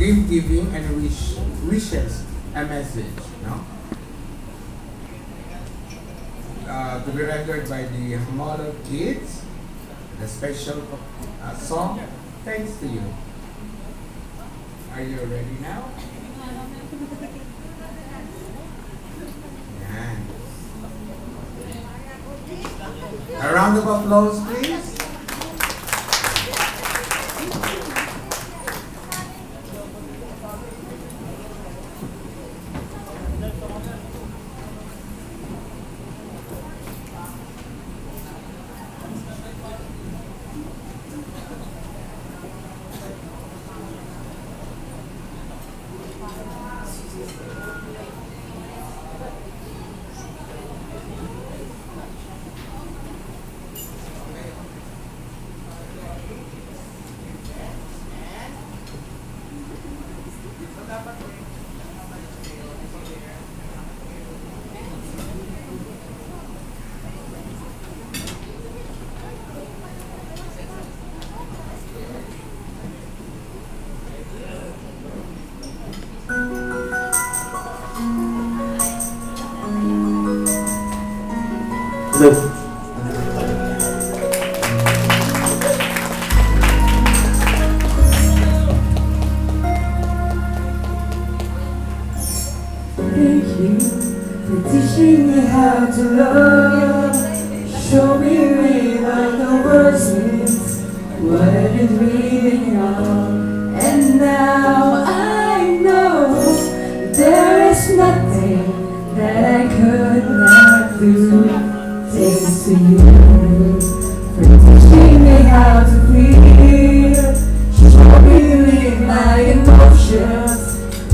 gift giving and wishes a message, no? To be rendered by the model kids, the special song, Thanks to You. Are you ready now? Yan. A round of applause, please. Look. Thank you for teaching me how to love. Show me without the words means what is really wrong. And now I know there is nothing that I could not do. Thanks to you for teaching me how to feel. Show me my emotions,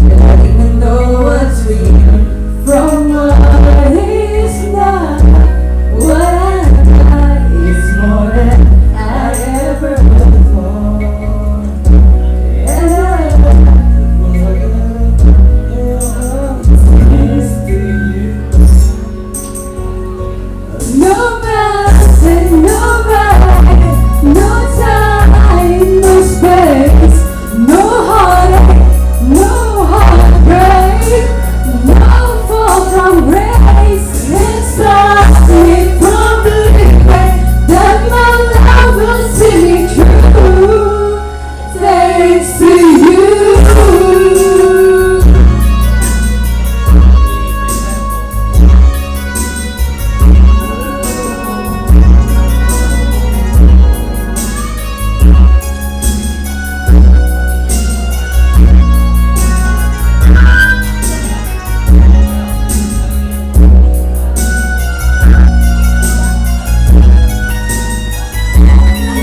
letting me know what's real from what is not. What I is more than I ever hoped for. And I thanks to you. No mountain, no ride, no time, no space, no heartache, no heartbreak, no fall from grace. Can't stop me from believing that my love will see me through. Thanks to you.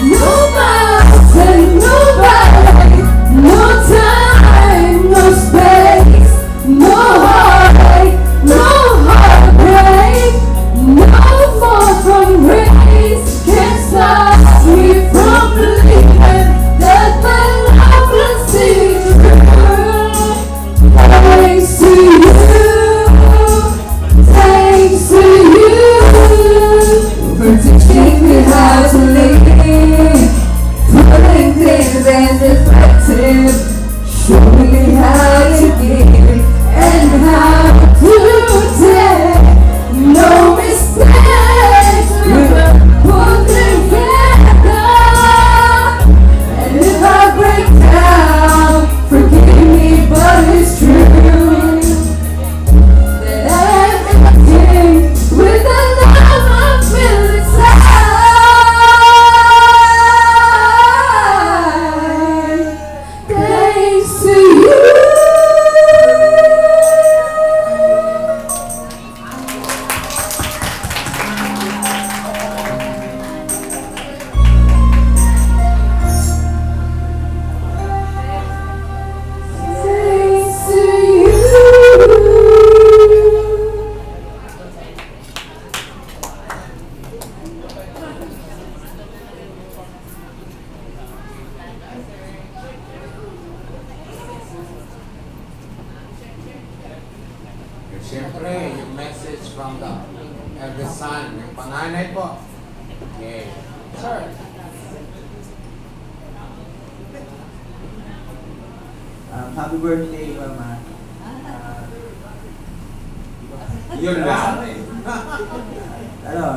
No mountain, no valley, no time, no space, no heartache, no heartbreak, no fall from grace. Can't stop me from believing that my love will see through. Thanks to you, thanks to you for teaching me how to live. Putting things in perspective, showing me how to give and how to take. No mistakes, we will pull together. And if I break down, forgive me, but it's true that I am empty with the love I feel inside. Thanks to you. Thanks to you. Siyempre, yung message from the son, yung panganay po. Okay. Sir. Happy birthday, Mama. Yun lang.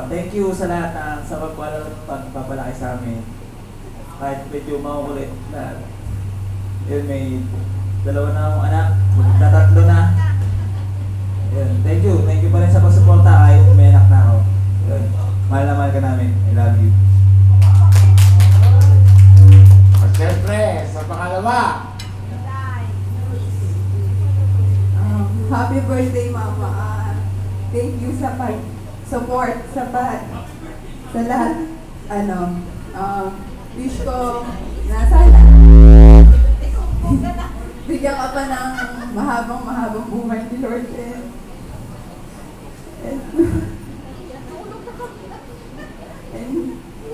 Thank you sa lahat sa pagpapalaki sa amin. Kahit medyo makukulit na yun, may dalawa na akong anak, tatatlo na. Yun, thank you pa rin sa pagsuporta kahit may anak na ako. Yun, mahal na mahal ka namin. I love you. At syempre, sa pangalawa, Happy birthday, Mama. Thank you sa pag-support sa lahat. Wish ko na sana bigyan ka pa ng mahabang buhay ni Lord.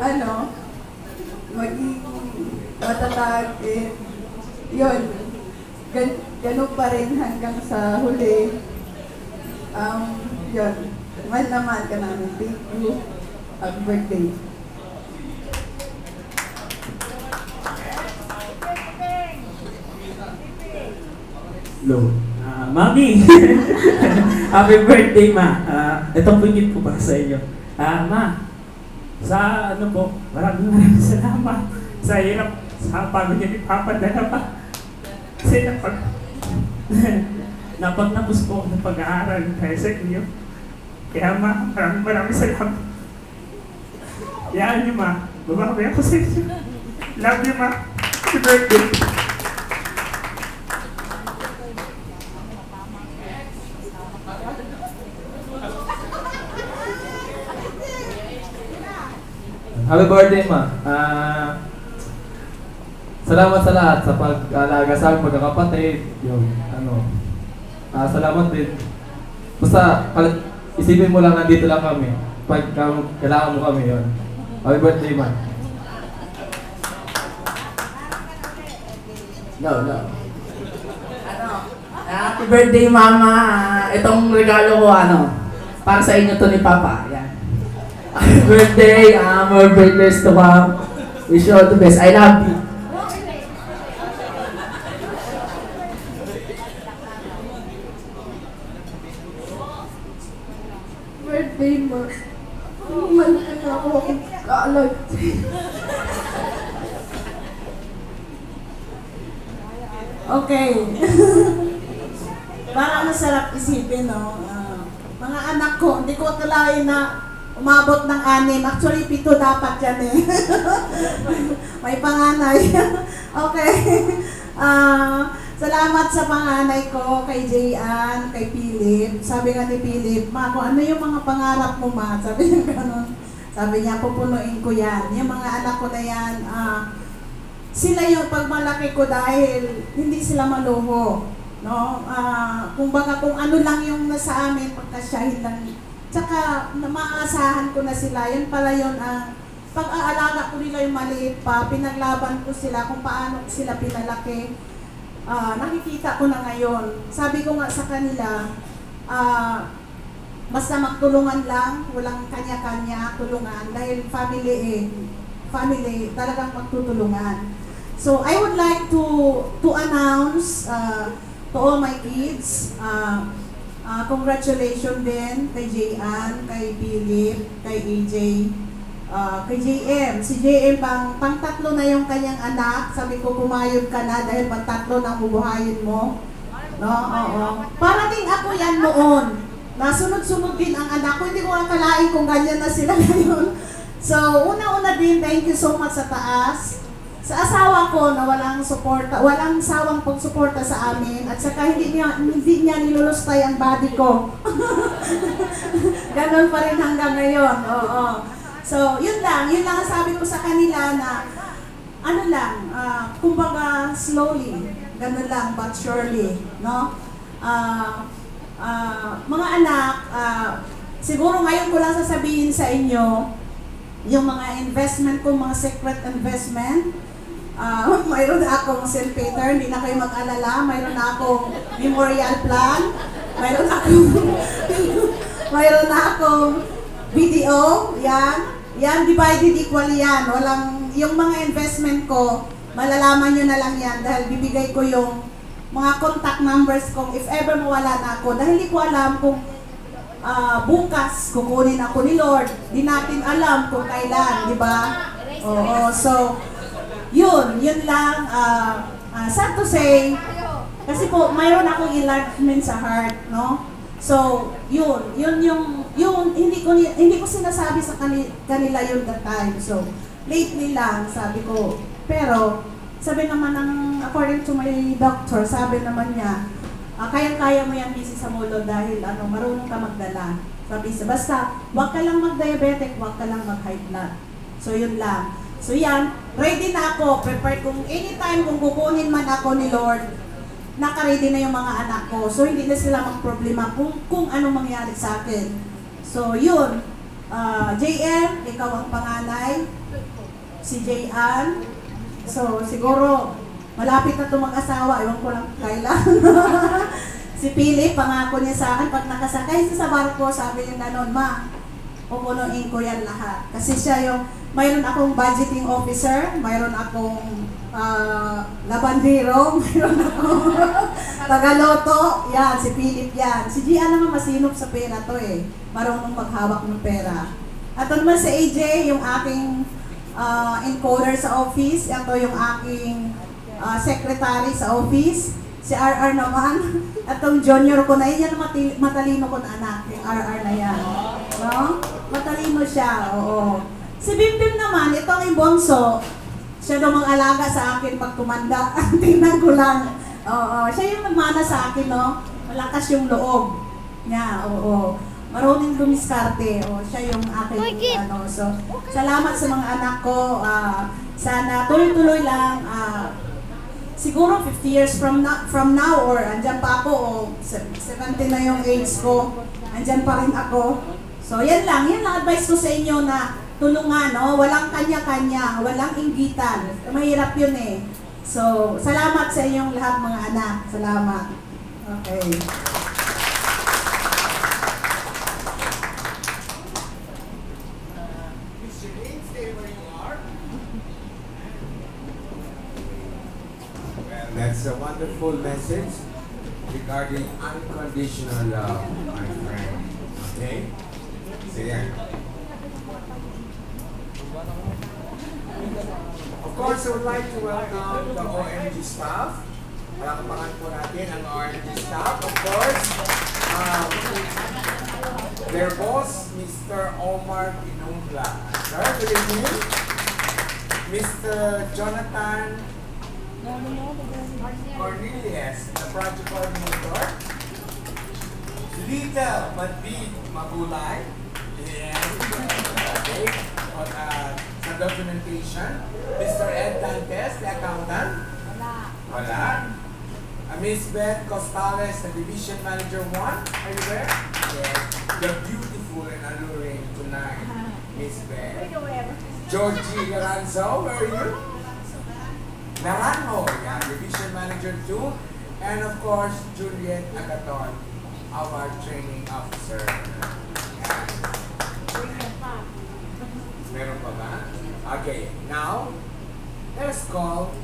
And maging matatag. Yun. Ganun pa rin hanggang sa huli. Yun. Mahal na mahal ka namin. Thank you. Happy birthday. Hello. Mami! Happy birthday, Ma. Itong bigit ko para sa inyo. Ma, sa maraming salamat sa hirap, sa pagod niya ni Papa dala pa. Kasi napagtapos po ako ng pag-aaral kaya sa inyo. Kaya Ma, maraming salamat. Yan niyo, Ma. Babawi ako sa inyo. Love you, Ma. Happy birthday. Happy birthday, Ma. Salamat sa lahat sa pag-alaga sa aking magkakapatid. Salamat din. Basta, isipin mo lang nandito lang kami. Pag kailangan mo kami yun. Happy birthday, Ma. No. Happy birthday, Mama. Itong regalo ko, para sa inyo to ni Papa. Yan. Happy birthday, more birthdays to come. Wish you all the best. I love you. Birthday mo. Malaki na ako kaalag. Okay. Parang masarap isipin, no? Mga anak ko, hindi ko akalain na umabot ng 6. Actually, 7 dapat yan eh. May panganay. Okay. Salamat sa panganay ko, kay Jayan, kay Philip. Sabi nga ni Philip, Ma, kung ano yung mga pangarap mo, Ma? Sabi niya gano'n. Sabi niya, pupunuin ko yan. Yung mga anak ko na yan, sila yung pagmalaki ko dahil hindi sila maluho. No? Kumbaga kung ano lang yung nasa amin, pagkasyahin lang. Tsaka maasahan ko na sila. Yun pala yun ang pag-aalaga ko nila yung maliit pa. Pinaglaban ko sila kung paano sila pinalaki. Nakikita ko na ngayon. Sabi ko nga sa kanila, basta magtulungan lang, walang kanya-kanya, tulungan. Dahil family, talagang magtutulungan. So I would like to announce to all my kids, congratulations din kay Jayan, kay Philip, kay AJ, kay JM. Si JM pang tatlo na yung kanyang anak. Sabi ko, pumayod ka na dahil pang tatlo na bubuhayin mo. No, oo. Parating ako yan noon. Nasunod-sunod din ang anak ko. Hindi ko akalain kung ganyan na sila ngayon. So, una-una din, thank you so much sa taas. Sa asawa ko na walang sawang pagsuporta sa amin at saka hindi niya nilulustay ang body ko. Ganon pa rin hanggang ngayon. Oo. So, yun lang ang sabi ko sa kanila na kumbaga slowly, ganon lang but surely, no? Mga anak, siguro ngayon ko lang sasabihin sa inyo yung mga investment ko, mga secret investment. Mayroon na akong St. Peter, hindi na kayo mag-alala. Mayroon na akong memorial plan. Mayroon na akong video. Yan, divided equally yan. Yung mga investment ko, malalaman nyo na lang yan dahil bibigay ko yung mga contact numbers ko if ever mawala na ako. Dahil hindi ko alam kung bukas kukunin ako ni Lord. Di natin alam kung kailan, di ba? Oo, so, yun lang. Sad to say, kasi po, mayroon akong enlargement sa heart, no? So, yun, hindi ko sinasabi sa kanila yun that time. So, lately lang, sabi ko, pero, sabi naman according to my doctor, sabi naman niya, kayang-kaya mo yan, Mrs. Samulo, dahil marunong ka magdala. Sabi siya, basta, huwag ka lang mag-diabetic, huwag ka lang mag-high blood. So, yun lang. So, yan, ready na ako, prepared kung anytime kung kukunin man ako ni Lord, naka-ready na yung mga anak ko. So, hindi na sila magproblema kung ano mangyari sa akin. So, yun. JM, ikaw ang panganay. Si Jayan. So, siguro, malapit na ito mag-asawa, ewan ko lang kailan. Si Philip, pangako niya sa akin, pag nakasakay siya sa barko, sabi niya gano'n, Ma, pupunuin ko yan lahat. Kasi siya mayroon akong budgeting officer, mayroon akong labandero, mayroon akong tagaloto, yan, si Philip yan. Si Gian naman masinop sa pera to marunong maghawak ng pera. At naman si AJ, yung aking encoder sa office, ito yung aking secretary sa office, si RR naman, at yung junior ko na yan matalino ko na anak, yung RR na yan. No? Matalino siya, oo. Si Bimbim naman, ito ang ibonso, siya daw mag-alaga sa akin pag tumanda, tingnan ko lang. Oo, siya yung nagmana sa akin, no? Malakas yung loob niya, oo. Marunong dumiskarte, siya yung aking, so, salamat sa mga anak ko, sana tuloy-tuloy lang, siguro 50 years from now or andyan pa ako, 70 na yung age ko, andyan pa rin ako. So yan lang advice ko sa inyo na tulungan, no? Walang kanya-kanya, walang inggitan. Mahirap yun So, salamat sa inyong lahat mga anak. Salamat. Okay. That's a wonderful message regarding unconditional love, my friend. Okay? So yan. Of course, I would like to welcome the OMG staff. Palakpakan po natin ang OMG staff. Of course, their boss, Mr. Omar Ginungla. Sir, good evening. Mr. Jonathan Cornelius, the project coordinator. Little but big mabulay. Yes. Okay. Sa documentation. Mr. Ed Dantes, the accountant. Wala. Miss Beth Costales, the division manager 1. Are you there? Yes. You're beautiful and alluring tonight, Miss Beth. Georgie Garanzo, where are you? Naranjo, yeah, division manager 2, and of course Juliet Agaton, our training officer. Yeah. Meron pa ba? Okay, now let's call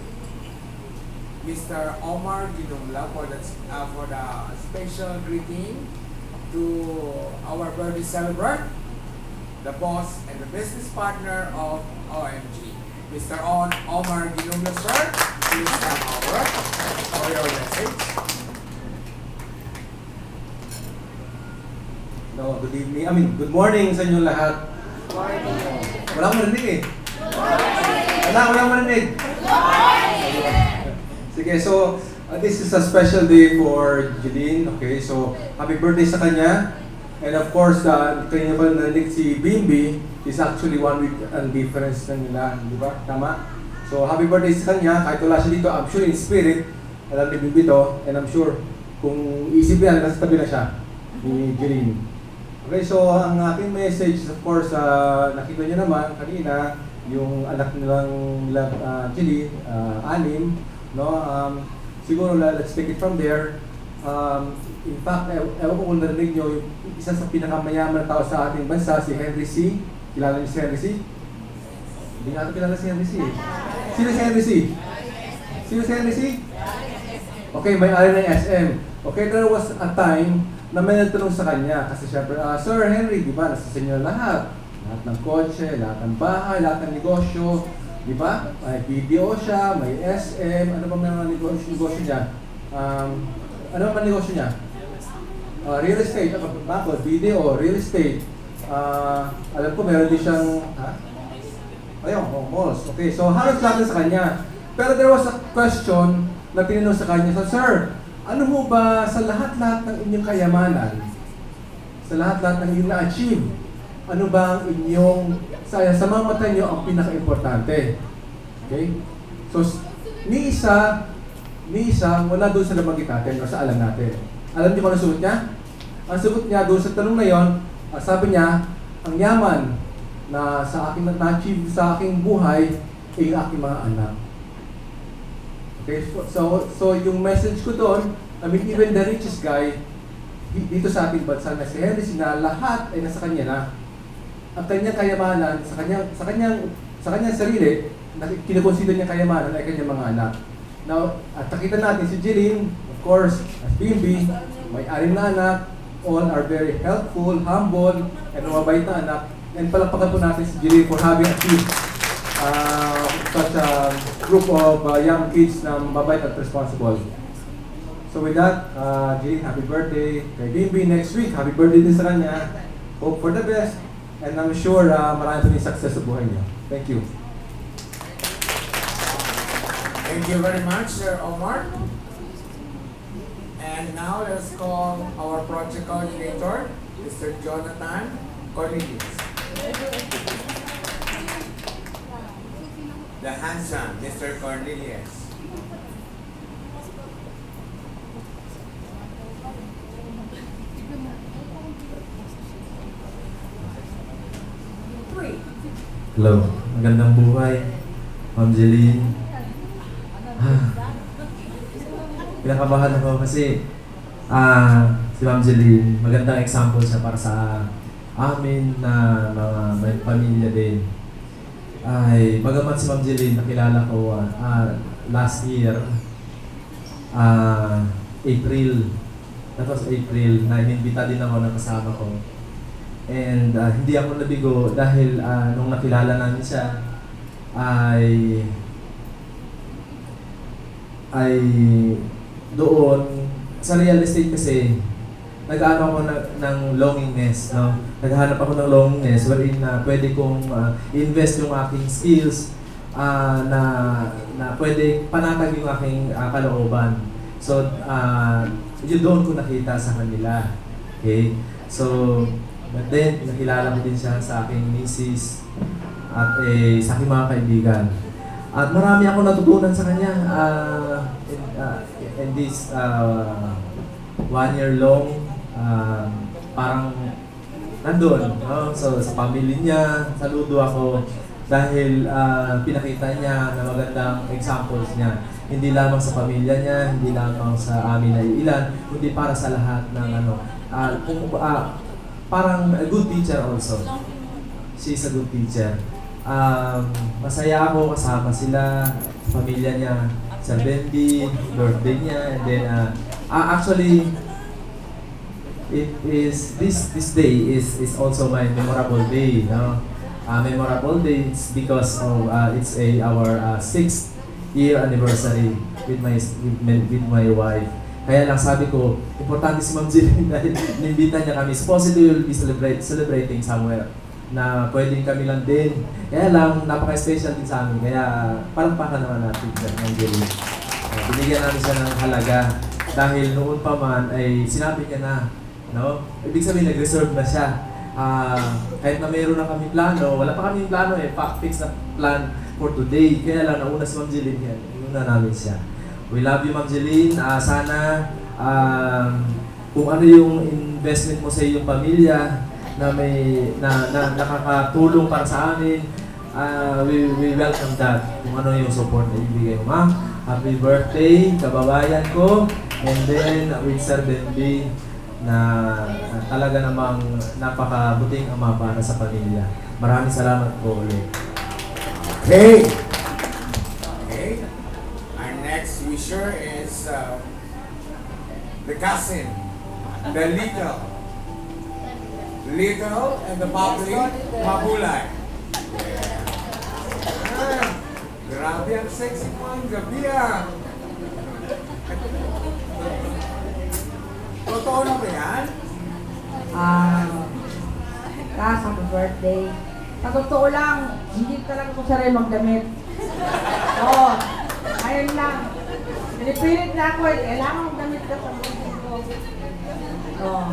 Mr. Omar Ginungla for the special greeting to our birthday celebrant, the boss and the business partner of OMG. Mr. Omar Ginungla, sir, please come over for your message. No, good evening. Good morning sa inyo lahat. Walang marinig Walang marinig. Sige, so this is a special day for Jeline. Okay, so happy birthday sa kanya. And of course, kanya pa narinig si Bimbi is actually 1 week ang difference na nila, di ba? Tama? So happy birthday sa kanya. Kahit wala siya dito, I'm sure in spirit, alam ni Bimbi to, and I'm sure kung isip yan, nasa tabi na siya ni Jeline. Okay, so ang aking message, of course, nakita niyo naman kanina, yung anak nilang Jeline, 6, no? Siguro let's take it from there. In fact, ewan ko kung narinig nyo, yung isa sa pinakamayaman na tao sa ating bansa, si Henry C. Kilala niyo si Henry C? Hindi nga ito kilala si Henry C. Sino si Henry C? Sino si Henry C? Okay, may-ari ng SM. Okay, there was a time na may nagtanong sa kanya. Kasi syempre, Sir Henry, di ba, nasa sa inyo lahat. Lahat ng kotse, lahat ng bahay, lahat ng negosyo. Di ba? May BDO siya, may SM. Ano ba mga negosyo niya? Ano ba negosyo niya? Real estate. Bakit? BDO, real estate. Alam ko, meron din siyang... malls. Okay, so halos lahat sa kanya. Pero there was a question na tinanong sa kanya, so, Sir, ano mo ba sa lahat-lahat ng inyong kayamanan, sa lahat-lahat ng inyong na-achieve, ano ba ang inyong, sa mga mata nyo, ang pinaka-importante? Okay? So, ni isa, wala doon sa nabanggit natin o sa alam natin. Alam niyo kung ano sagot niya? Ang sagot niya doon sa tanong na yon, sabi niya, ang yaman na sa aking na-achieve sa aking buhay ay ang aking mga anak. Okay, so yung message ko doon, I mean, even the richest guy dito sa ating bansa na si Henry Sina, lahat ay nasa kanya na. Ang kanyang kayamanan, sa kanyang sarili, na kinoconsider niya kayamanan ay kanyang mga anak. Now, at nakita natin si Jeline, of course, as Bimbi, may 6 na anak, all are very helpful, humble, and mabait na anak. And palakpakan po natin si Jeline for having achieved such a group of young kids na mabait at responsible. So with that, Jeline, happy birthday. Kay Bimbi next week, happy birthday din sa kanya. Hope for the best. And I'm sure marami pa rin success sa buhay niya. Thank you. Thank you very much, Sir Omar. And now let's call our project coordinator, Mr. Jonathan Cornelius. The handsome Mr. Cornelius. Hello, magandang buhay, Ma'am Jeline. Pinakabahan ako kasi si Ma'am Jeline, magandang example siya para sa amin na mga may pamilya din. Ay, bagamat si Ma'am Jeline, nakilala ko last year, April, that was April, na inimbita din ako ng kasama ko. And hindi ako nabigo dahil nung nakilala namin siya ay doon sa real estate kasi nag-ano ako ng longingness, no? Naghahanap ako ng longingness wherein pwede kong invest yung aking skills na pwede panatag yung aking kalooban. So yun doon ko nakita sa kanila. Okay? So but then, nakilala ko din siya sa aking misis at sa aking mga kaibigan. At marami ako natutunan sa kanya in this 1 year long, parang nandun. No? So, sa family niya, saludo ako dahil pinakita niya na magandang examples niya. Hindi lamang sa pamilya niya, hindi lamang sa amin na ilan, kundi para sa lahat ng parang a good teacher also. She's a good teacher. Masaya ako kasama sila, pamilya niya, Sir Bendy, birthday niya, and then actually it is this day is also my memorable day, no? Memorable day it's because of it's our 6th year anniversary with my wife. Kaya lang sabi ko, importante si Ma'am Jeline dahil nimbita niya kami. Supposedly we'll be celebrating somewhere na pwedeng kami lang din. Kaya lang, napaka-special din sa amin. Kaya palampakan naman natin si Ma'am Jeline. Binigyan namin siya ng halaga dahil noon pa man ay sinabi niya na, no? Ibig sabihin, nag-reserve na siya. Kahit na mayroon na kami plano, wala pa kami plano fix na plan for today. Kaya lang, nauna si Ma'am Jeline yan. Inuna namin siya. We love you, Ma'am Jeline. Sana kung ano yung investment mo sa iyong pamilya na nakakatulong para sa amin, we welcome that. Kung ano yung support na ibigay mo, Ma'am. Happy birthday, kababayan ko. And then, with Sir Bendy, na talaga namang napakabuting ama para sa pamilya. Maraming salamat po ulit. Okay. Our next wisher is the cousin, the little, and the bubbly, Mabulay. Ah, grabe ang sexy mo ang gabi ah. Totoo na ba yan? Happy birthday. Sa totoo lang, hindi talaga ko sarili magdamit. Oo, ayun lang. Pinipilit na ako eh, kailangan magdamit ka sa birthday ko. Oo,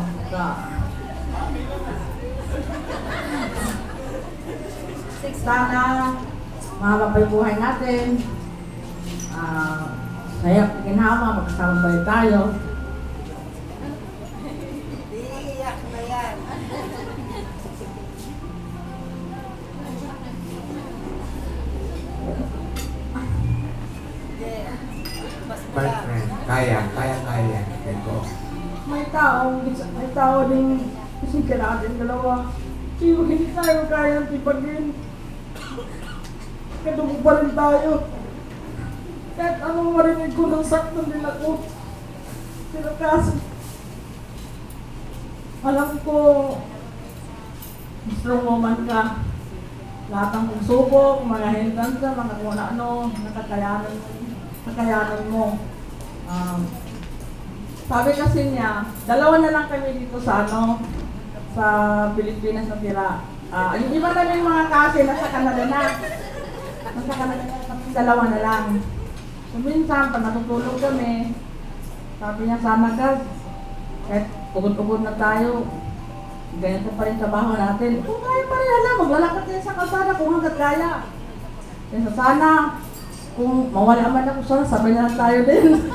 sana, mahaba pa yung buhay natin. Kaya ginhawa, magkasama ba tayo? Iiyak na yan. My friend, kaya. Ito. May tao din kasi kailangan dalawa. Hindi tayo kaya tipagin. Kadugo pa rin tayo. Kahit anong marinig ko ng sakto din ako. Pero kaso, alam ko, strong woman ka. Lahat ng pagsubok, mga hindransa, mga kung ano, nakakayanan mo. Sabi kasi niya, dalawa na lang kami dito sa Pilipinas na tira. Yung iba namin mga kasi nasa Canada na. Nasa Canada na kami, dalawa na lang. So minsan, pag natutulog kami, sabi niya, sana ka, kahit ugod-ugod na tayo, ganito pa rin trabaho natin. Kung kaya pa rin, maglalakad tayo sa kalsada kung hanggat kaya. Kaya sana, kung mawala man ako sana, sabay na lang tayo din.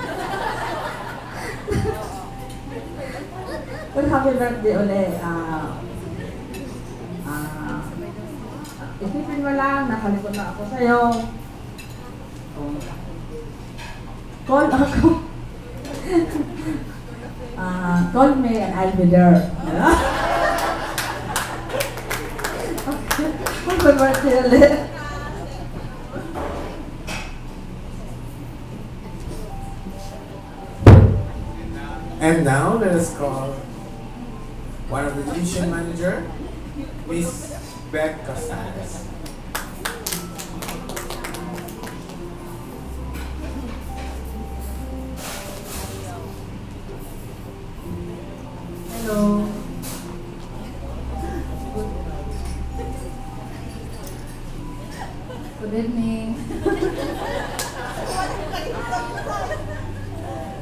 Well, happy birthday ulit. Isipin mo lang, nakalikot na ako sa'yo. Call ako. Call me and I'll be there. Happy birthday ulit. And now, let us call one of the division manager, Miss Beth Costales. Hello. Good evening.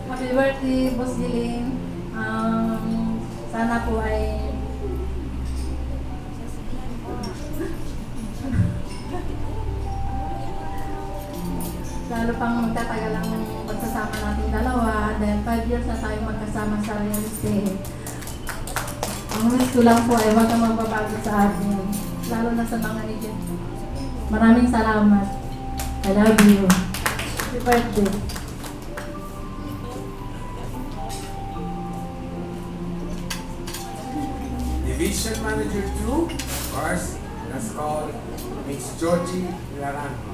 Happy birthday, Boss Giling. Sana po ay lalo pang magtatagal ang pagsasama natin dalawa dahil 5 years na tayo magkasama sa real estate. Ang wish ko lang po ay huwag kang magbabago sa atin, lalo na sa mga agent. Maraming salamat. I love you. Happy birthday. Division Manager 2, of course, let's call Miss Georgie Laranjo.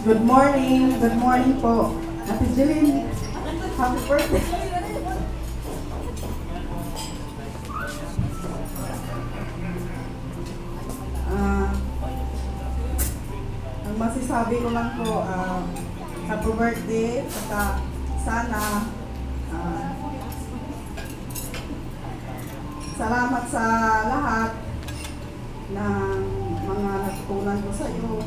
Good morning po. Happy Jilin. Happy birthday. Ang masasabi ko lang po, happy birthday, saka sana salamat sa lahat ng mga natutunan ko sa iyo.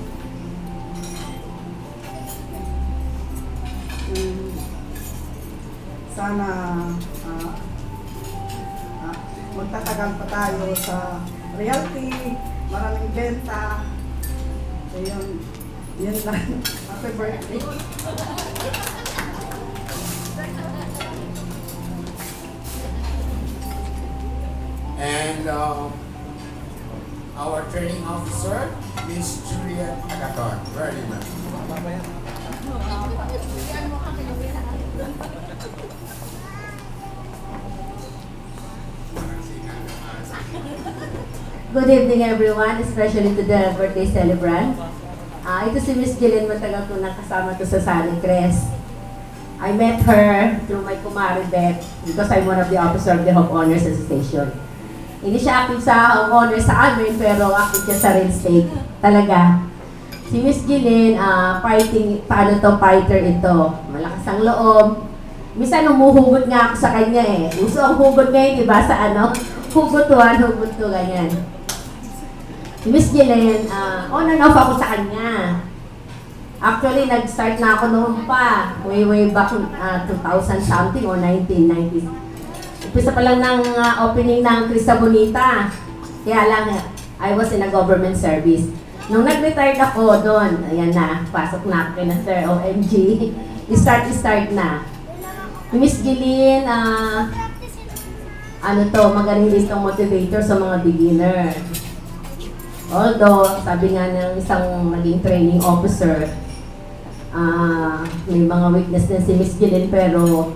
Sana magtatagal pa tayo sa realty, maraming benta. So yun lang. Happy birthday. And our training officer, Miss Juliet Agaton. Where are you, ma'am? Good evening everyone, especially to the birthday celebrant. Ito si Miss Jillian, matagal ko nakasama to sa Sunny Crest. I met her through my kumari Beth because I'm one of the officers of the Hope Honors Association. Hindi siya active sa Hope Honors sa amin, pero active siya sa real estate. Talaga. Si Miss Jillian, fighter ito. Malakas ang loob. Minsan umuhugot nga ako sa kanya eh. Uso ang hugot ngayon, diba? Sa hugot 1, hugot 2, ganyan. Si Miss Jillian, on and off ako sa kanya. Actually, nag-start na ako noon pa. Way back 2000 something or 1990s. Umpisa pa lang ng opening ng Crista Bonita. Kaya lang, I was in a government service. Nung nag-retired ako doon, ayan na, pasok na ako na Sir OMG. Start na. Miss Jillian, magaling din itong motivator sa mga beginner. Although, sabi nga ng isang naging training officer, may mga weakness din si Miss Jillian pero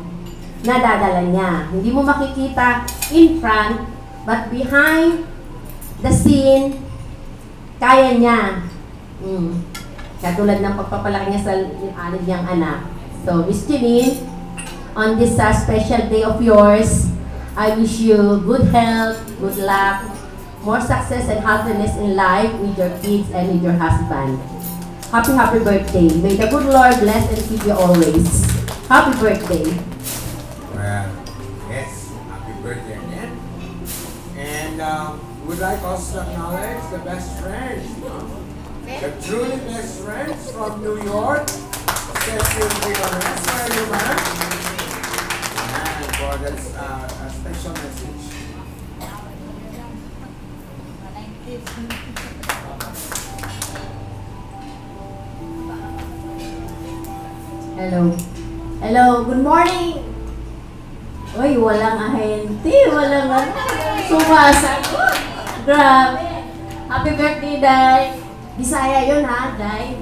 nadadala niya. Hindi mo makikita in front, but behind the scene, kaya niya. Katulad ng pagpapalaki niya sa alin niyang anak. So, Miss Jillian, on this special day of yours, I wish you good health, good luck, more success and happiness in life with your kids and with your husband. Happy birthday. May the good Lord bless and keep you always. Happy birthday. Well, yes, happy birthday again. And would like also to acknowledge the best friends, the truly best friends from New York. Cecil Vigores, where are you, ma'am? And for this a special message. Hello, good morning! Uy, walang ahente, walang sumasagot. Grabe. Happy birthday, Day. Bisaya yun ha, Day.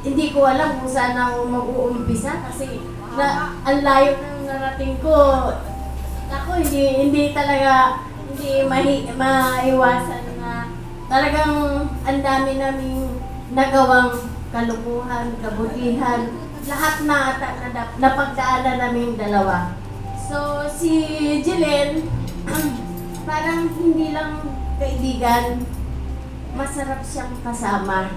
Hindi ko alam kung saan ako mag-uumpisa kasi ang layo ng narating ko. Ako, hindi talaga, hindi maiwasan na talagang ang dami naming nagawang kalukuhan, kabutihan, lahat na napagdaanan namin dalawa. So, si Jillian, parang hindi lang kaibigan, masarap siyang kasama.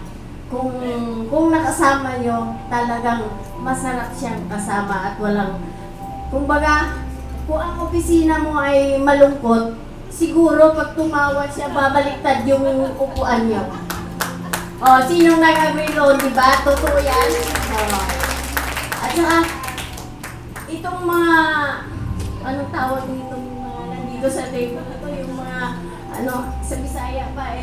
Kung nakasama nyo, talagang masarap siyang kasama at walang, kumbaga, kung ang opisina mo ay malungkot, siguro pag tumawa siya, babaliktad yung upuan nyo. Sinong nag-agree doon, di ba? Totoo yan. At saka, itong mga, anong tawag nitong mga nandito sa table na to, yung mga, sa Bisaya pa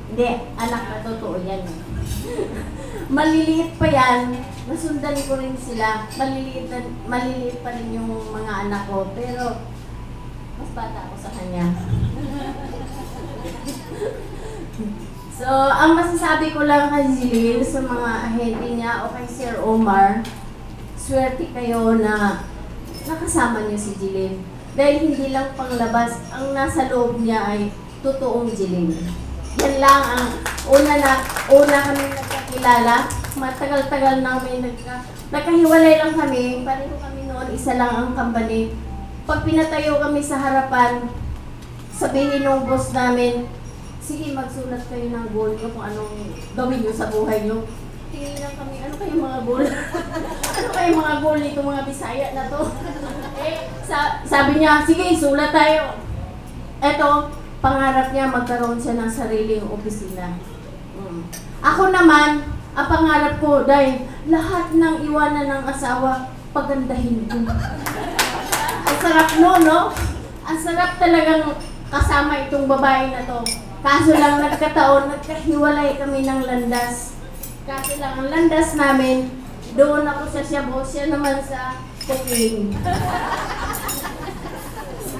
hindi, anak na totoo yan. Maliliit pa yan, nasundan ko rin sila, maliliit pa rin yung mga anak ko, pero mas bata ako sa kanya. So, ang masasabi ko lang kay Jillian sa mga ahente niya o kay Sir Omar, swerte kayo na nakasama niyo si Jillian. Dahil hindi lang panglabas, ang nasa loob niya ay totoong Jillian. Yan lang ang una kami nagkakilala. Matagal-tagal namin nagkahiwalay lang kami. Pareho kami noon, isa lang ang company. Pag pinatayo kami sa harapan, sabihin ng boss namin, sige, magsulat kayo ng goal nyo kung anong gawin nyo sa buhay nyo. Tingin lang kami, ano kayo mga goal? Ano kayo mga goal nito mga Bisaya na to? Sabi niya, sige, sulat tayo. Eto, pangarap niya magkaroon siya ng sariling opisina. Ako naman, ang pangarap ko, dahil lahat ng iwanan ng asawa, pagandahin ko. Ang sarap no? Ang sarap talagang kasama itong babae na to. Kaso lang nagkataon, nagkahiwalay kami ng landas. Kaso lang ang landas namin, doon ako sa Shabu, siya naman sa cooking.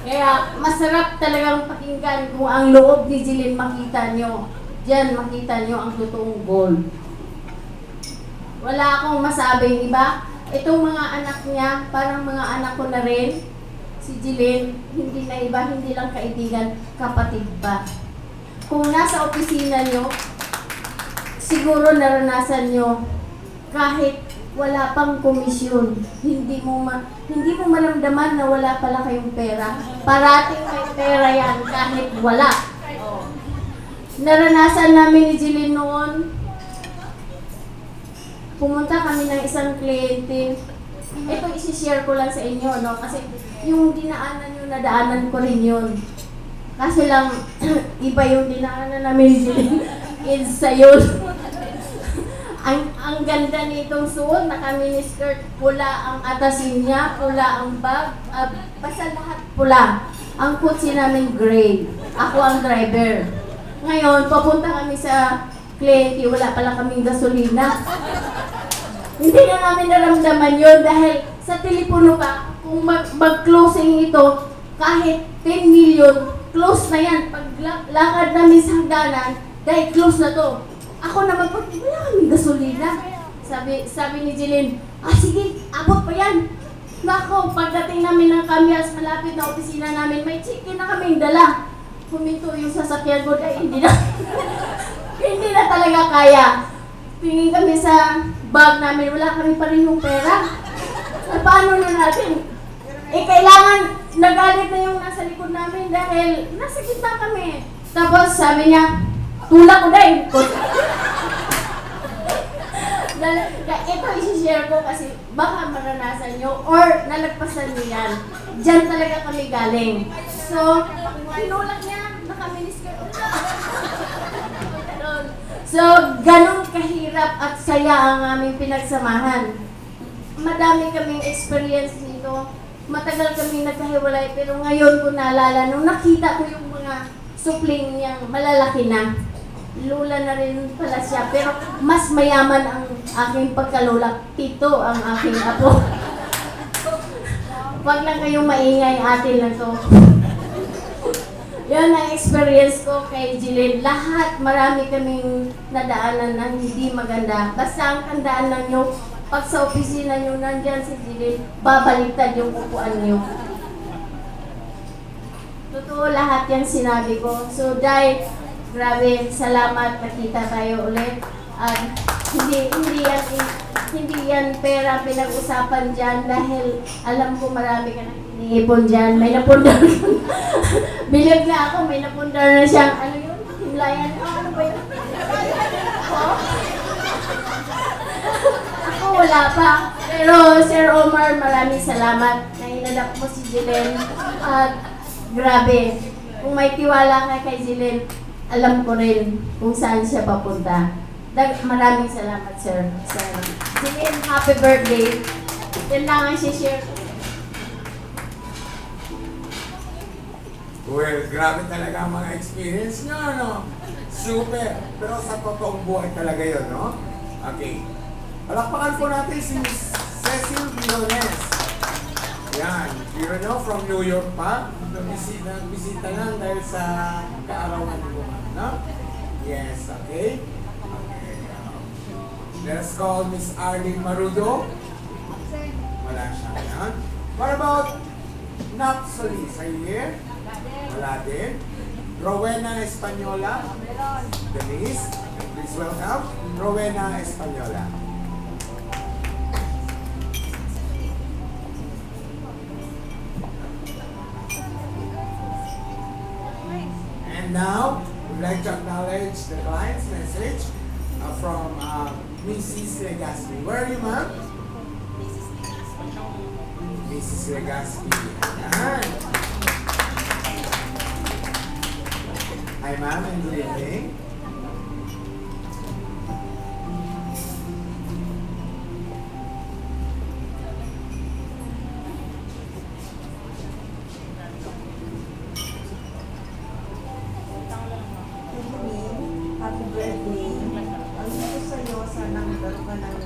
Kaya masarap talagang pakinggan kung ang loob ni Jillian makita nyo. Diyan makita nyo ang totoong goal. Wala akong masabing iba. Itong mga anak niya, parang mga anak ko na rin. si Jilin, hindi na iba, hindi lang kaibigan, kapatid pa. Kung nasa opisina nyo, siguro naranasan nyo, kahit wala pang komisyon, hindi mo maramdaman na wala pala kayong pera. Parating may pera yan kahit wala. Naranasan namin ni Jilin noon, pumunta kami ng isang kliyente. Ito isi-share ko lang sa inyo, no? Kasi yung dinaanan nyo, nadaanan ko rin yun. Kasi lang, iba yung dinaanan namin ni Jilin. Sa yun. Ang ganda nitong suot, naka-miniskirt, pula ang atasin niya, pula ang bag, basta lahat pula. Ang kutsi namin gray. Ako ang driver. Ngayon, papunta kami sa kliyente, wala pala kaming gasolina. Hindi na namin naramdaman yun dahil sa telepono ka, kung mag-closing ito, kahit 10 million, close na yan. Pag lakad namin sa hagdanan, dahil close na to. Ako naman po, wala kaming gasolina. Sabi ni Jilin, sige, abot pa yan. Nako, pagdating namin ng Cambias, malapit na opisina namin, may chicken na kaming dala. Huminto yung sasakyan ko, dahil hindi na, hindi na talaga kaya. Tingin kami sa bag namin, wala kami pa rin yung pera. Paano na natin? Kailangan, nagalit na yung nasa likod namin dahil nasa gitna kami. Tapos sabi niya, tulak ko dahil. Ito isi-share ko kasi baka maranasan nyo or nalagpasan nyo yan. Diyan talaga kami galing. So, tinulak niya, naka-miniskirt. So, ganun kahirap at saya ang aming pinagsamahan. Madami kaming experience nito. Matagal kaming nagkahiwalay pero ngayon ko naalala nung nakita ko yung mga supling niyang malalaki na. Lula na rin pala siya, pero mas mayaman ang aking pagkalula. Tito ang aking apo. Wag lang kayong maingay, atin na to. Yan ang experience ko kay Jilin. Lahat, marami kaming nadaanan na hindi maganda. Basta ang tandaan lang nyo, pag sa opisina nyo nandyan si Jilin, babaliktad yung upuan nyo. Totoo lahat yan sinabi ko. So, dahil grabe, salamat, nakita tayo ulit. At hindi yan pera pinag-usapan dyan dahil alam ko marami ka nang iniipon dyan. May napundar bilib na ako, may napundar na siyang, ano yun? Himlayan? Ano ba yun? Ako wala pa. Pero Sir Omar, maraming salamat na inadap mo si Jilin. At grabe, kung may tiwala ka kay Jilin, alam ko rin kung saan siya papunta. Maraming salamat, sir. Jilin, happy birthday. Yan lang ang share. Well, grabe talaga ang mga experience nyo, no? Super. Pero sa totoong buhay talaga yun, no? Okay. Palakpakan po natin si Cecil Vilones. Yan. You know, from New York pa. Nagbisita lang dahil sa kaarawan ko. No? Yes, okay. Let's call Miss Arlene Marudo. Wala siya. Yan. What about Napsolis? Are you here? Wala din. Rowena Española. Denise. Please welcome. Rowena Española. And now, we'd like to acknowledge the client's message from Mrs. Legaspi. Where are you, ma'am? Mrs. Legaspi. Ayan. Hi, ma'am, and good evening. Happy birthday. Ang gusto sa'yo, sana magkaroon ka ng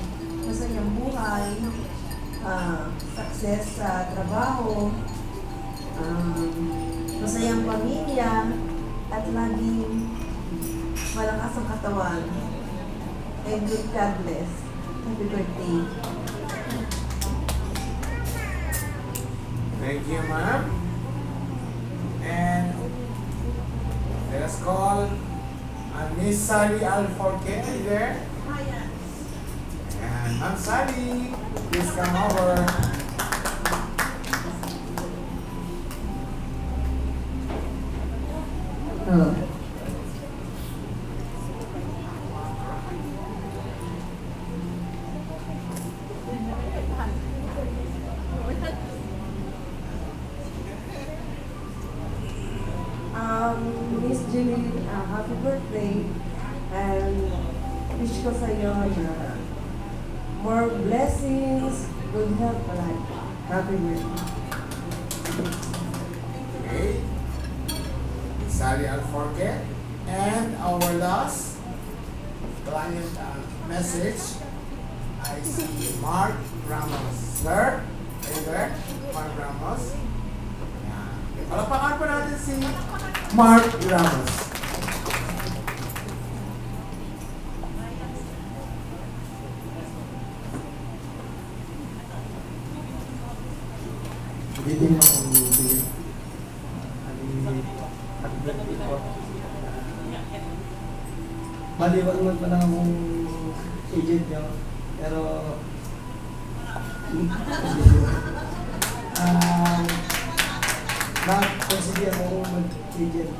masayang buhay, success sa trabaho, masayang pamilya, at laging malakas ang katawan. And good God bless. Happy birthday. Thank you, ma'am. And let us call Miss Sally Alforque. Are you there? And Ma'am Sally, please come over. Oh. Miss Jeline, happy birthday. And wish ko sa'yo na more blessings, good health, life. Happy birthday. Okay. Miss Sally Alforque. And our last client message, I see Mark Ramos. Sir, are you there? Mark Ramos. Yan. Palapakan po natin si Mark Ramos. Hindi din ako bibigyan. Happy birthday po. Maliwag pa lang akong agent nyo. Pero na-consider ako mag-agent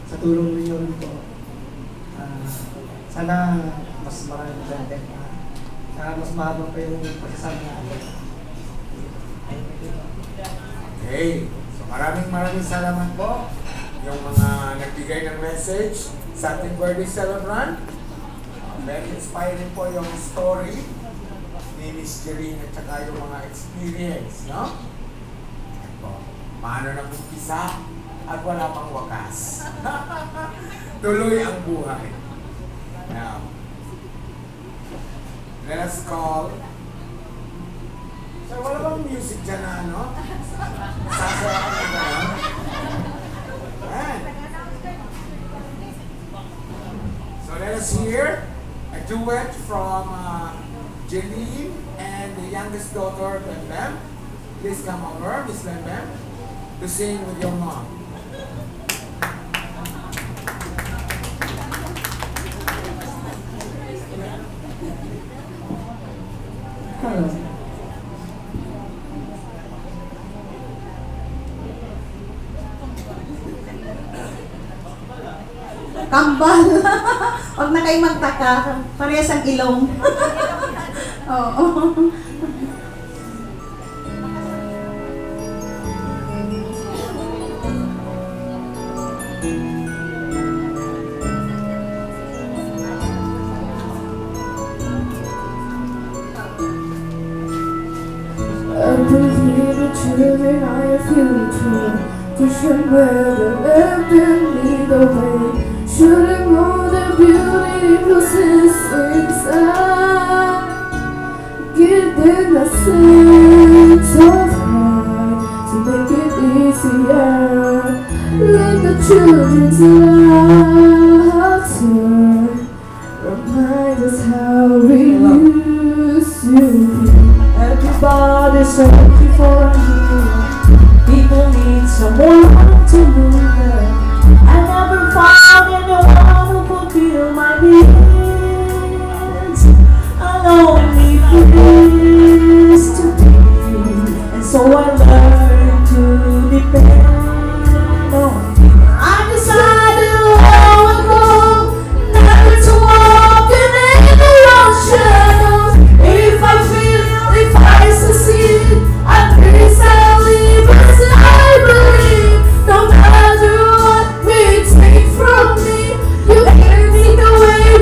sa tulong ninyo rin po. Sana mas maraming content. Sana mas mahabang pa yung pagsasama natin. Okay. So maraming salamat po yung mga nagbigay ng message sa ating birthday celebrant. Very inspiring po yung story ni Miss Jeline at saka yung mga experience, no? Yan po. Paano nag-umpisa at wala pang wakas. Tuloy ang buhay. Now, let us call. So, wala bang music dyan na ano? Sasayakan ka ba? Ayan. So let us hear a duet from Jeline and the youngest daughter, Bem. Please come over, Miss Bem, to sing with your mom. Hello. Kambal. Huwag na kayo magtaka. Parehas ang ilong. Oo. I believe the children are your future. Pushing where they left and lead the way. Shouldn't know the beauty possessed inside. Give them a sense of pride to make it easier. Let the children's laughter remind us how we used to be. Everybody's searching for a hero. People need someone to move them. I never found anyone who could feel my needs. I only pleased to be, and so I learned to depend on you. I decided long ago never to walk in any wrong shadows. If I feel, if I succeed, I please I'll leave as I believe. No matter what may take from me, you gave me the way.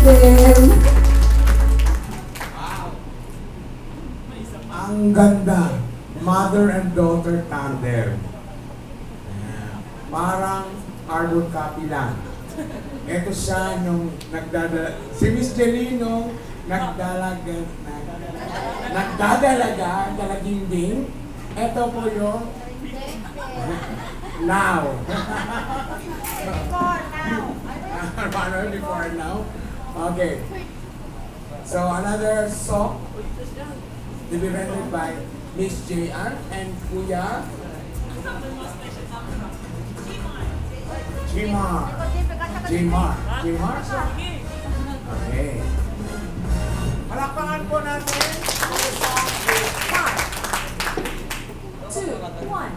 tandem. Ang ganda. Mother and daughter tandem. Ayan. Parang carbon copy lang. Ito siya nung nagdadala. Si Miss Jelino nagdadalaga, dalagimbing. Ito po yung now. Before now. Okay. So another song to be rendered by Miss J.R. and Kuya Jimar. Okay. Palakpakan po natin. 2, 1.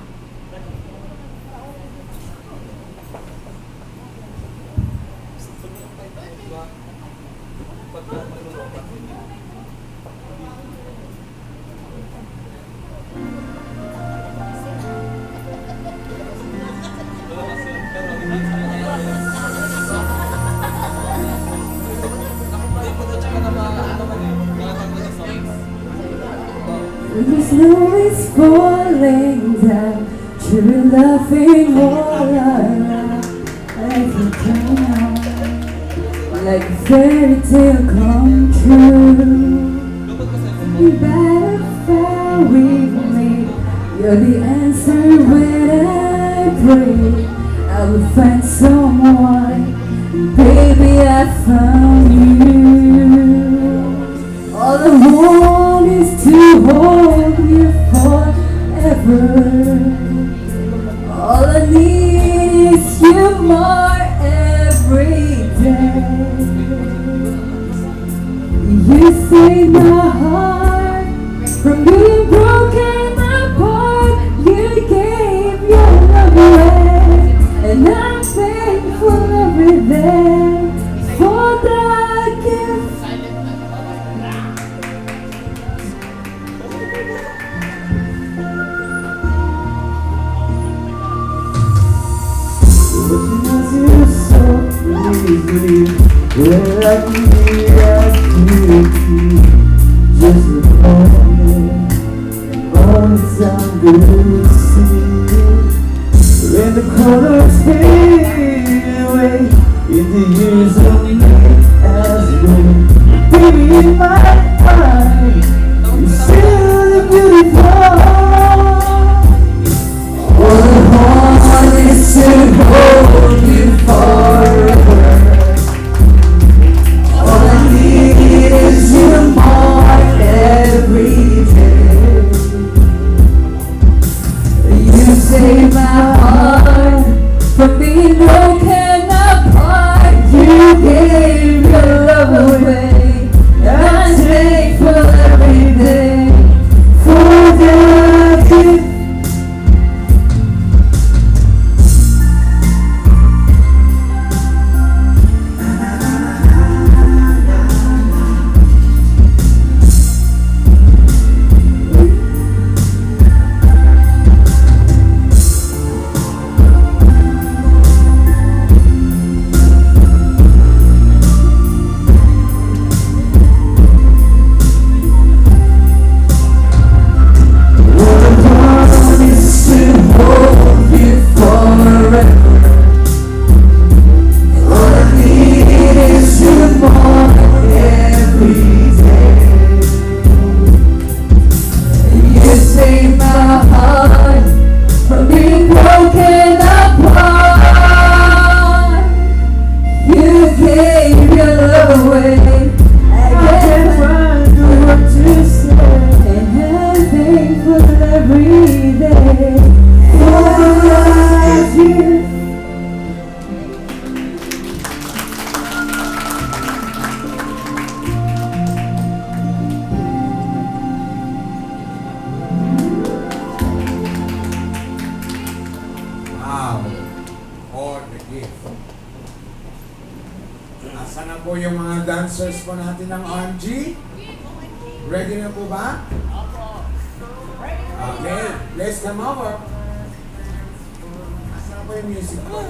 The snow is falling down, true laughing all around. Like a dream, like a fairy tale come true. Better with me, you're the answer when I pray. I will find someone, baby I found you. All I want is to hold you forever. All I need is you more every day. You save my heart from being broken apart. You gave your love away, and I'm thankful every day for that gift. You so easily when I need activity. Just a moment, all the time to see. When the colors fade away, in the years of me as well. Baby, in my eyes, you still look beautiful. All I want is to hold you forever. All I need is you more every day. You save my heart from being broken apart. You gave your love away, and I'm thankful every day for that gift. Nasaan na po yung mga dancers po natin ng RMG? Ready na po ba? Okay, let's come over. Nasaan po yung music po?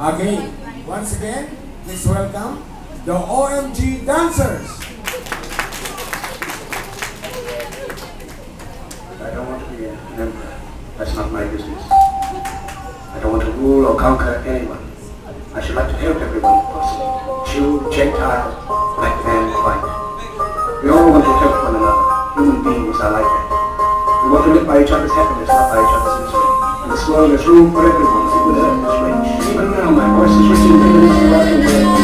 Okay, once again, please welcome the OMG dancers. I don't want to be an emperor. That's not my business. I don't want to rule or conquer anyone. I should like to help everyone if possible. Jew, Gentile, black man, white. We all want to help one another. Human beings are like that. We want to live by each other's happiness, not by each other's misery. In this world, there's room for everyone within this range. Even now, my voice is reaching millions throughout the world.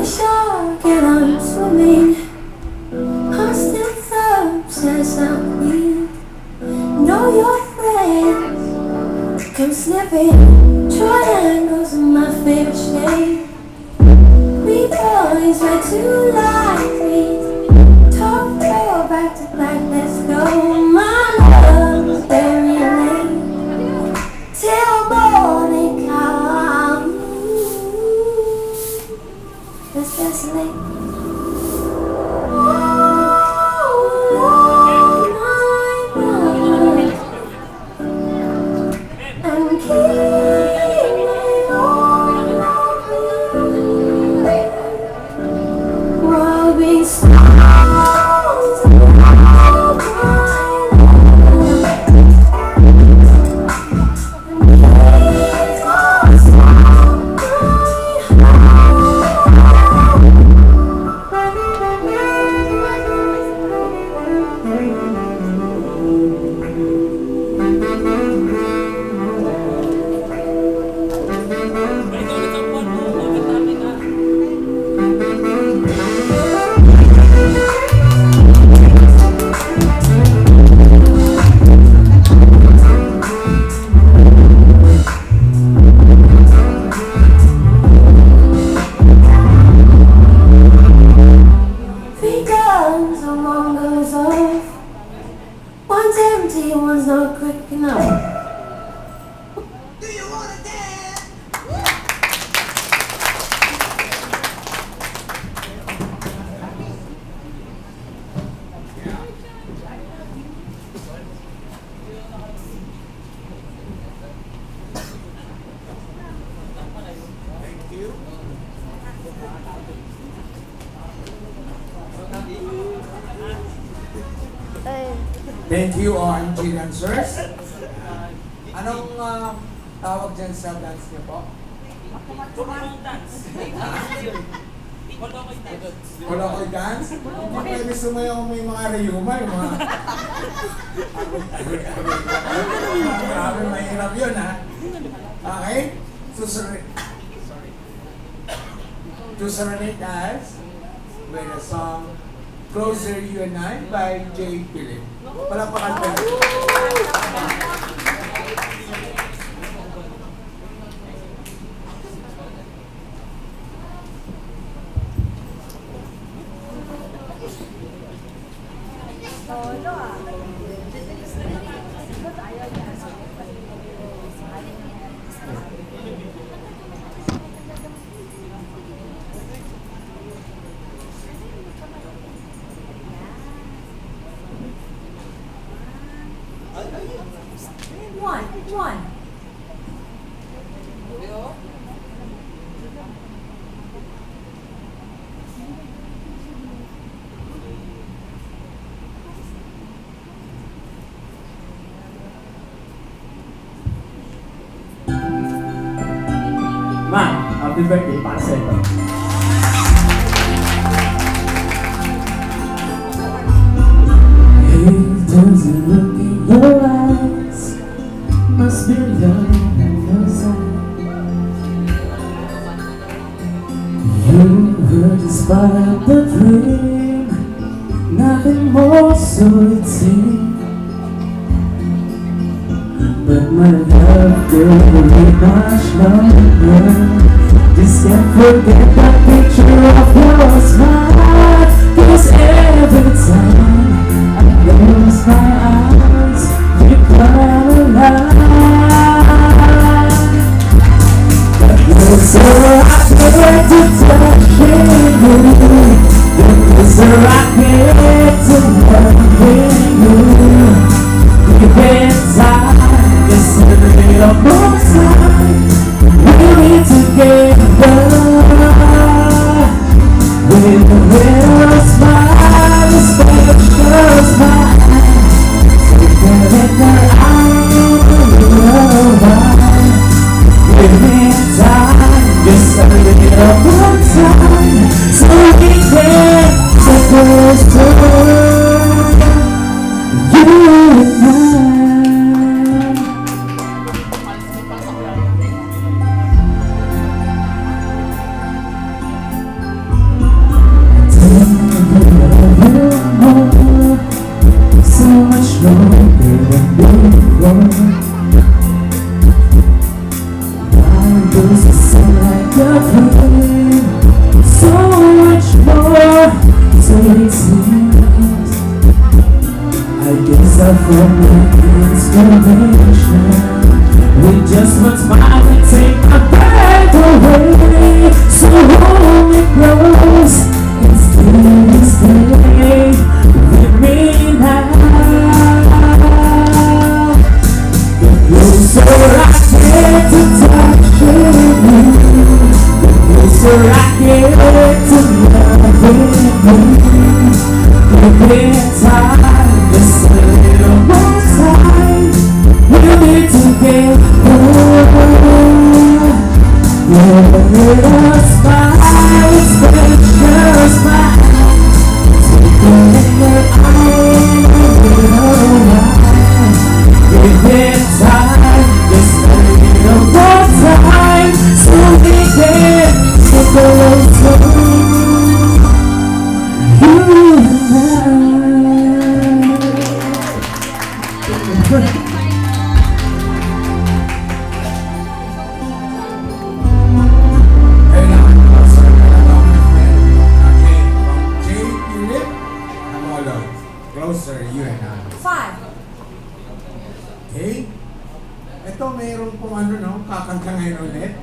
a shark and I'm swimming. Constant thoughts as I'm weak. Know your friends come sniffing. Triangles are my favorite shape. We boys were too lightweight. Top four back to back, let's go. My love is very late. Till morning come. Let's desolate. Thank you, OMG dancers. Anong tawag dyan sa dance niyo po? Kolokoy dance? Hindi pwede sumayaw kung may mga rayuma, yung mga... Grabe, mahirap yun, ha? Okay? To serenade us with a song Closer You and I by J. Philip. Palakpakan pa rin. One. Ma, happy birthday para sa ito. Hey, does it look in your eyes? Must be love at first sight. You were just part of the dream, nothing more so it seemed. But my love girl, you need much longer. Just can't forget that picture of your smile. 'Cause every time I close my eyes, you come alive. But you're so rocket to touching you. You're so rocket to loving you. You've been tired, just a little more time. We need together. stronger than before. Life goes to sound like a dream, so much more, so it seems. I guess I found the inspiration with just one smile and take my breath away. So hold me close and stay with me now. The closer I get to touch with you, the closer I get to love with you. Every time, just a little more time, we'll be together. Your little smile, special smile, taking in your eyes, every time, just a little more time, so we can get closer. You and I. Closer, you and I. 5. Okay? Ito mayroon pong kakanta ngayon ulit.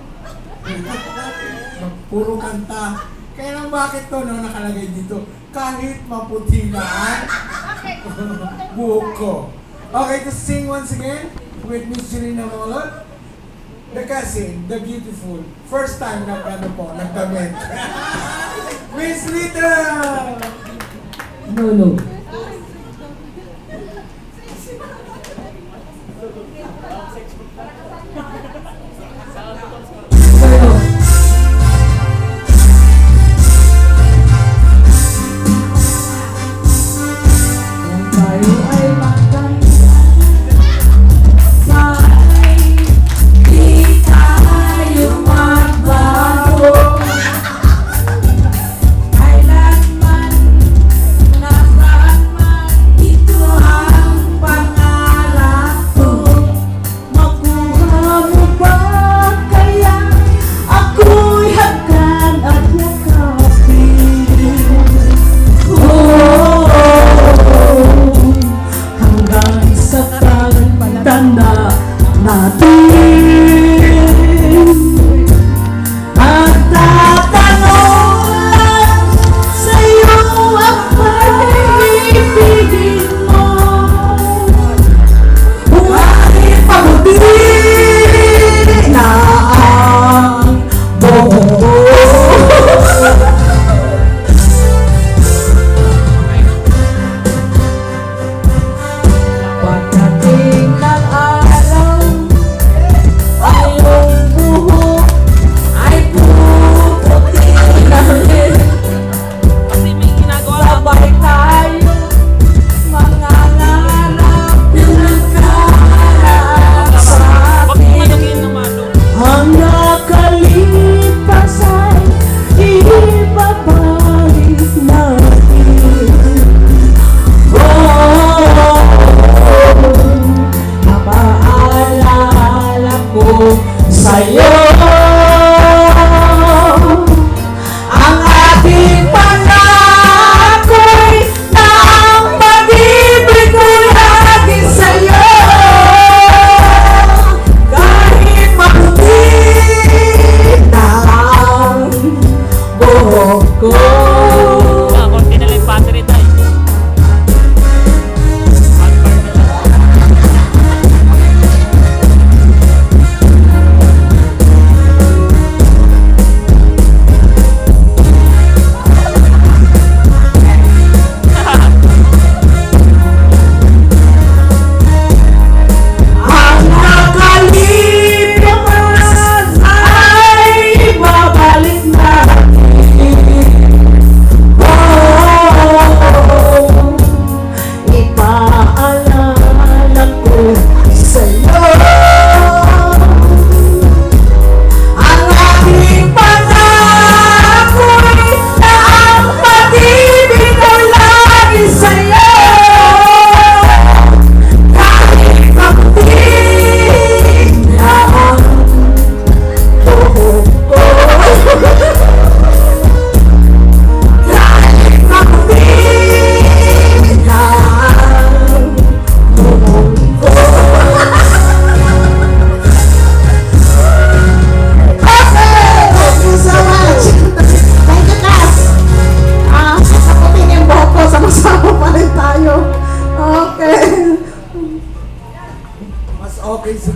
Puro kanta. Kaya lang bakit to nakalagay dito? Kahit maputi na buhok ko. Okay, to sing once again with Miss Jelena Molot. The cousin, the beautiful. First time nagdamit. Miss Lita! No.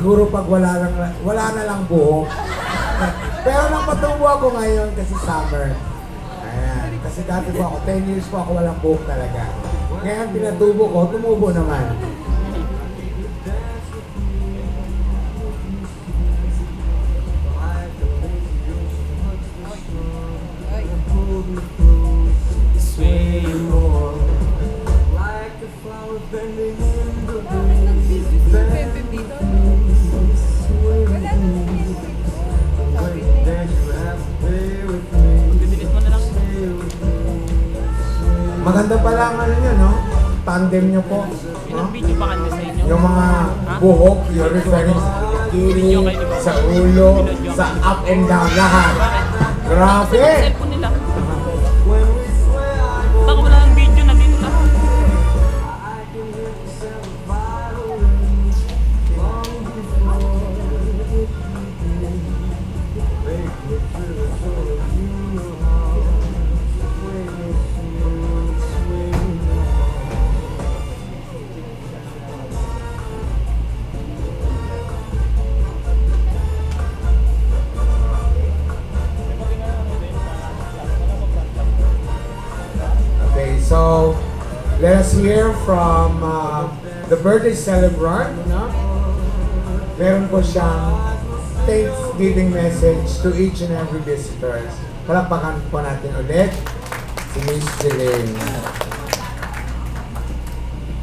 siguro pag wala na lang buhok. Pero napatubo ako ngayon kasi summer. Ayan. Kasi dati po ako, 10 years po ako walang buhok talaga. Ngayon pinatubo ko, tumubo naman. Maganda pala ang ano nyo, no? Tandem nyo po. No? Yung mga buhok, you're referring sa kilikili, sa ulo, sa up and down, lahat. Grabe! Baka wala ang video na dito lahat. Okay, so let us hear from the birthday celebrant. No? Meron po siyang Thanksgiving message to each and every visitors. Palakpakan po natin ulit si Miss Jeline.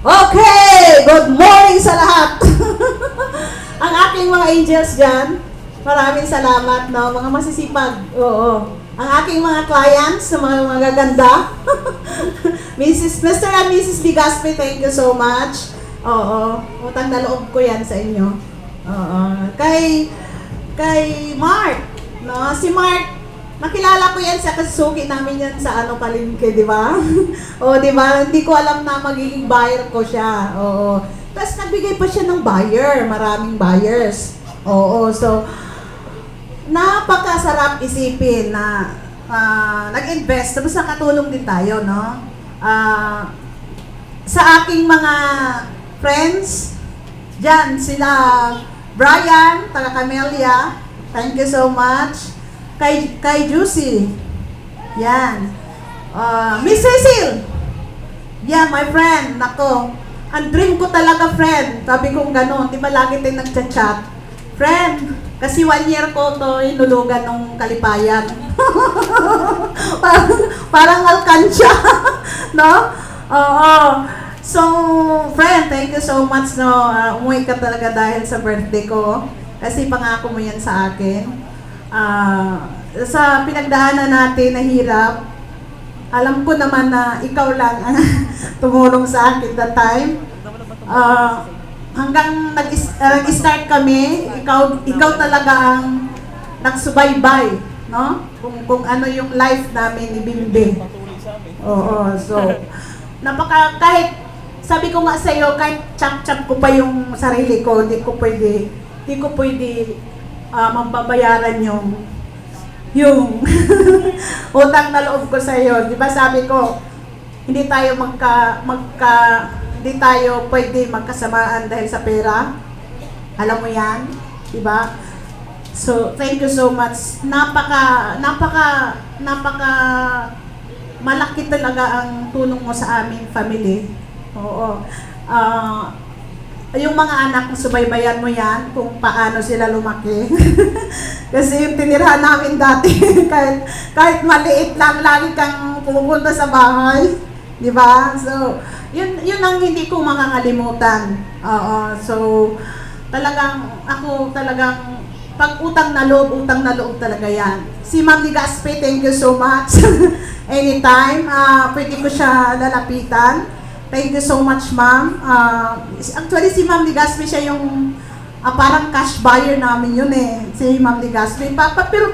Okay! Good morning sa lahat! Ang aking mga angels dyan, maraming salamat, no? Mga masisipag. Oo. Ang aking mga clients, mga magaganda. Mr. and Mrs. Ligaspe, thank you so much. Oo. Utang na loob ko yan sa inyo. Oo. Kay Mark, no? Si Mark, nakilala ko yan sa kasuki namin yan sa palengke, di ba? O, di ba? Hindi ko alam na magiging buyer ko siya. Oo. Tapos nagbigay pa siya ng buyer, maraming buyers. Oo, so napakasarap isipin na nag-invest, tapos nakatulong din tayo, no? Sa aking mga friends, dyan sila Brian, taga Camellia, thank you so much. Kay Juicy, yan. Miss Cecil, yeah, my friend, nako. Ang dream ko talaga, friend. Sabi kong gano'n, di ba lagi tayong nagchat-chat? Friend, kasi 1 year ko to inulugan ng kalipayan. parang alkansya, no? Oo. So, friend, thank you so much, no? Umuwi ka talaga dahil sa birthday ko. Kasi pangako mo yan sa akin. Sa pinagdaanan natin na hirap, alam ko naman na ikaw lang ang tumulong sa akin that time. Hanggang nag-start kami, ikaw talaga ang nagsubaybay, no? Kung ano yung life namin ni Bimbe. Oo, so kahit sabi ko nga sa iyo, kahit chap-chap ko pa yung sarili ko, hindi ko pwede mababayaran yung utang na loob ko sa iyo. Di ba sabi ko, hindi tayo hindi tayo pwede magkasamaan dahil sa pera. Alam mo yan, di ba? So, thank you so much. Napaka malaki talaga ang tulong mo sa aming family. Oo. Yung mga anak, subaybayan mo yan kung paano sila lumaki. Kasi yung tinirahan namin dati, kahit maliit lang, lagi kang pupunta sa bahay. Di ba? So, yun ang hindi ko makakalimutan. Oo. So, talagang pag utang na loob talaga yan. Si Ma'am Ligaspe, thank you so much. Anytime, pwede ko siya lalapitan. Thank you so much, ma'am. Actually, si Ma'am Ligaspe, siya yung parang cash buyer namin yun eh. Si Ma'am Ligaspe. Pero